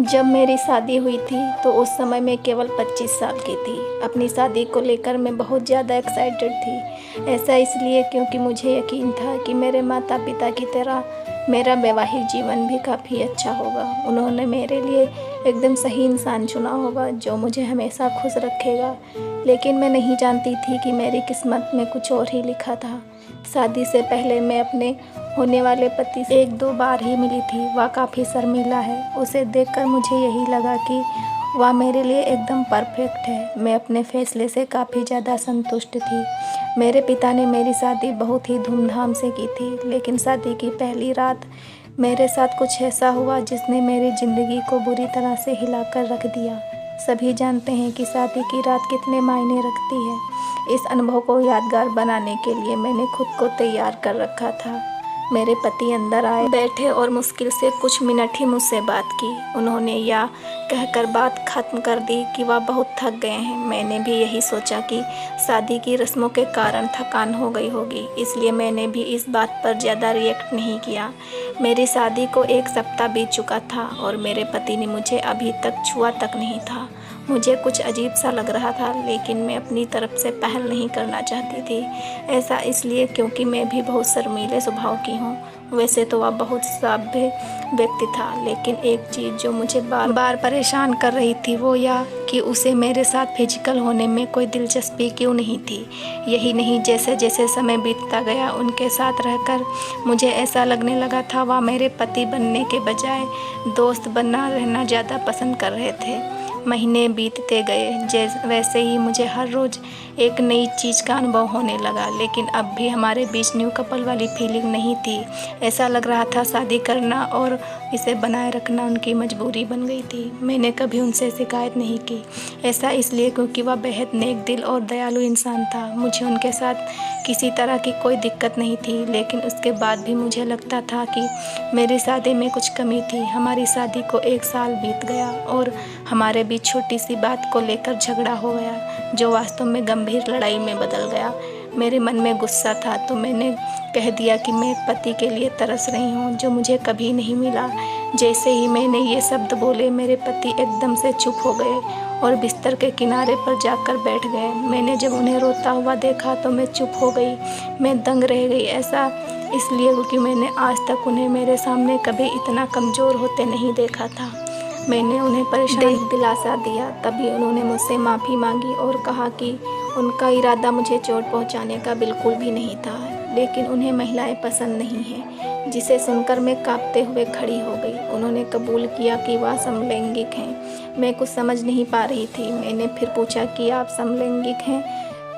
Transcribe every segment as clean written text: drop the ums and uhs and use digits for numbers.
जब मेरी शादी हुई थी तो उस समय मैं केवल 25 साल की थी। अपनी शादी को लेकर मैं बहुत ज़्यादा एक्साइटेड थी। ऐसा इसलिए क्योंकि मुझे यकीन था कि मेरे माता पिता की तरह मेरा वैवाहिक जीवन भी काफ़ी अच्छा होगा। उन्होंने मेरे लिए एकदम सही इंसान चुना होगा जो मुझे हमेशा खुश रखेगा। लेकिन मैं नहीं जानती थी कि मेरी किस्मत में कुछ और ही लिखा था। शादी से पहले मैं अपने होने वाले पति से 1-2 बार ही मिली थी। वह काफ़ी शर्मीला है। उसे देखकर मुझे यही लगा कि वह मेरे लिए एकदम परफेक्ट है। मैं अपने फैसले से काफ़ी ज़्यादा संतुष्ट थी। मेरे पिता ने मेरी शादी बहुत ही धूमधाम से की थी, लेकिन शादी की पहली रात मेरे साथ कुछ ऐसा हुआ जिसने मेरी ज़िंदगी को बुरी तरह से हिलाकर रख दिया। सभी जानते हैं कि शादी की रात कितने मायने रखती है। इस अनुभव को यादगार बनाने के लिए मैंने खुद को तैयार कर रखा था। मेरे पति अंदर आए, बैठे और मुश्किल से कुछ मिनट ही मुझसे बात की। उन्होंने यह कहकर बात खत्म कर दी कि वह बहुत थक गए हैं। मैंने भी यही सोचा कि शादी की रस्मों के कारण थकान हो गई होगी, इसलिए मैंने भी इस बात पर ज़्यादा रिएक्ट नहीं किया। मेरी शादी को 1 सप्ताह बीत चुका था और मेरे पति ने मुझे अभी तक छुआ तक नहीं था। मुझे कुछ अजीब सा लग रहा था, लेकिन मैं अपनी तरफ से पहल नहीं करना चाहती थी। ऐसा इसलिए क्योंकि मैं भी बहुत शर्मीले स्वभाव की हूँ। वैसे तो वह बहुत सभ्य व्यक्ति था, लेकिन एक चीज़ जो मुझे बार बार परेशान कर रही थी वो यह कि उसे मेरे साथ फिजिकल होने में कोई दिलचस्पी क्यों नहीं थी। यही नहीं, जैसे जैसे समय बीतता गया उनके साथ रहकर मुझे ऐसा लगने लगा था वह मेरे पति बनने के बजाय दोस्त बनना रहना ज़्यादा पसंद कर रहे थे। महीने बीतते गए, वैसे ही मुझे हर रोज़ एक नई चीज़ का अनुभव होने लगा, लेकिन अब भी हमारे बीच न्यू कपल वाली फीलिंग नहीं थी। ऐसा लग रहा था शादी करना और इसे बनाए रखना उनकी मजबूरी बन गई थी। मैंने कभी उनसे शिकायत नहीं की। ऐसा इसलिए क्योंकि वह बेहद नेक दिल और दयालु इंसान था। मुझे उनके साथ किसी तरह की कोई दिक्कत नहीं थी, लेकिन उसके बाद भी मुझे लगता था कि मेरी शादी में कुछ कमी थी। हमारी शादी को 1 साल बीत गया और हमारे बीच छोटी सी बात को लेकर झगड़ा हो गया, जो वास्तव में गंभीर लड़ाई में बदल गया। मेरे मन में गुस्सा था तो मैंने कह दिया कि मैं एक पति के लिए तरस रही हूँ जो मुझे कभी नहीं मिला। जैसे ही मैंने ये शब्द बोले, मेरे पति एकदम से चुप हो गए और बिस्तर के किनारे पर जाकर बैठ गए। मैंने जब उन्हें रोता हुआ देखा तो मैं चुप हो गई। मैं दंग रह गई। ऐसा इसलिए क्योंकि मैंने आज तक उन्हें मेरे सामने कभी इतना कमज़ोर होते नहीं देखा था। मैंने उन्हें परेशान दिलासा दिया। तभी उन्होंने मुझसे माफ़ी मांगी और कहा कि उनका इरादा मुझे चोट पहुंचाने का बिल्कुल भी नहीं था, लेकिन उन्हें महिलाएं पसंद नहीं हैं। जिसे सुनकर मैं कांपते हुए खड़ी हो गई। उन्होंने कबूल किया कि वह समलैंगिक हैं। मैं कुछ समझ नहीं पा रही थी। मैंने फिर पूछा कि आप समलैंगिक हैं?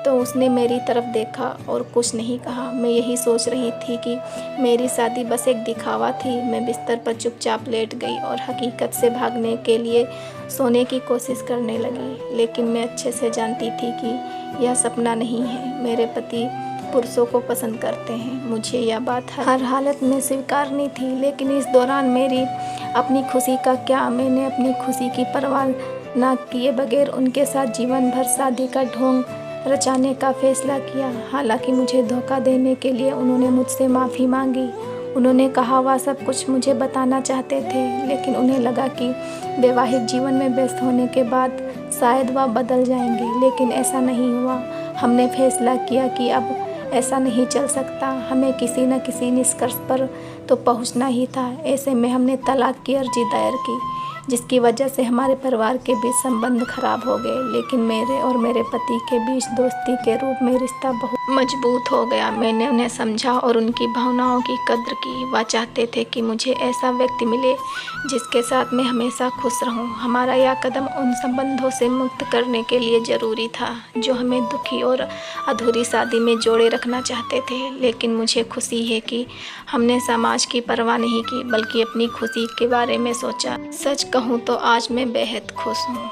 तो उसने मेरी तरफ देखा और कुछ नहीं कहा। मैं यही सोच रही थी कि मेरी शादी बस एक दिखावा थी। मैं बिस्तर पर चुपचाप लेट गई और हकीकत से भागने के लिए सोने की कोशिश करने लगी, लेकिन मैं अच्छे से जानती थी कि यह सपना नहीं है। मेरे पति पुरुषों को पसंद करते हैं। मुझे यह बात हर हालत में स्वीकारनी थी, लेकिन इस दौरान मेरी अपनी खुशी का क्या? मैंने अपनी खुशी की परवाह न किए बगैर उनके साथ जीवन भर शादी का ढोंग रचाने का फैसला किया। हालांकि मुझे धोखा देने के लिए उन्होंने मुझसे माफ़ी मांगी। उन्होंने कहा वह सब कुछ मुझे बताना चाहते थे, लेकिन उन्हें लगा कि वैवाहिक जीवन में व्यस्त होने के बाद शायद वह बदल जाएंगे, लेकिन ऐसा नहीं हुआ। हमने फैसला किया कि अब ऐसा नहीं चल सकता। हमें किसी न किसी निष्कर्ष पर तो पहुंचना ही था। ऐसे में हमने तलाक की अर्जी दायर की, जिसकी वजह से हमारे परिवार के बीच संबंध खराब हो गए, लेकिन मेरे और मेरे पति के बीच दोस्ती के रूप में रिश्ता बहुत मजबूत हो गया। मैंने उन्हें समझा और उनकी भावनाओं की कद्र की। वह चाहते थे कि मुझे ऐसा व्यक्ति मिले जिसके साथ मैं हमेशा खुश रहूं। हमारा यह कदम उन संबंधों से मुक्त करने के लिए ज़रूरी था जो हमें दुखी और अधूरी शादी में जोड़े रखना चाहते थे। लेकिन मुझे खुशी है कि हमने समाज की परवाह नहीं की, बल्कि अपनी खुशी के बारे में सोचा। सच कहूँ तो आज मैं बेहद खुश हूँ।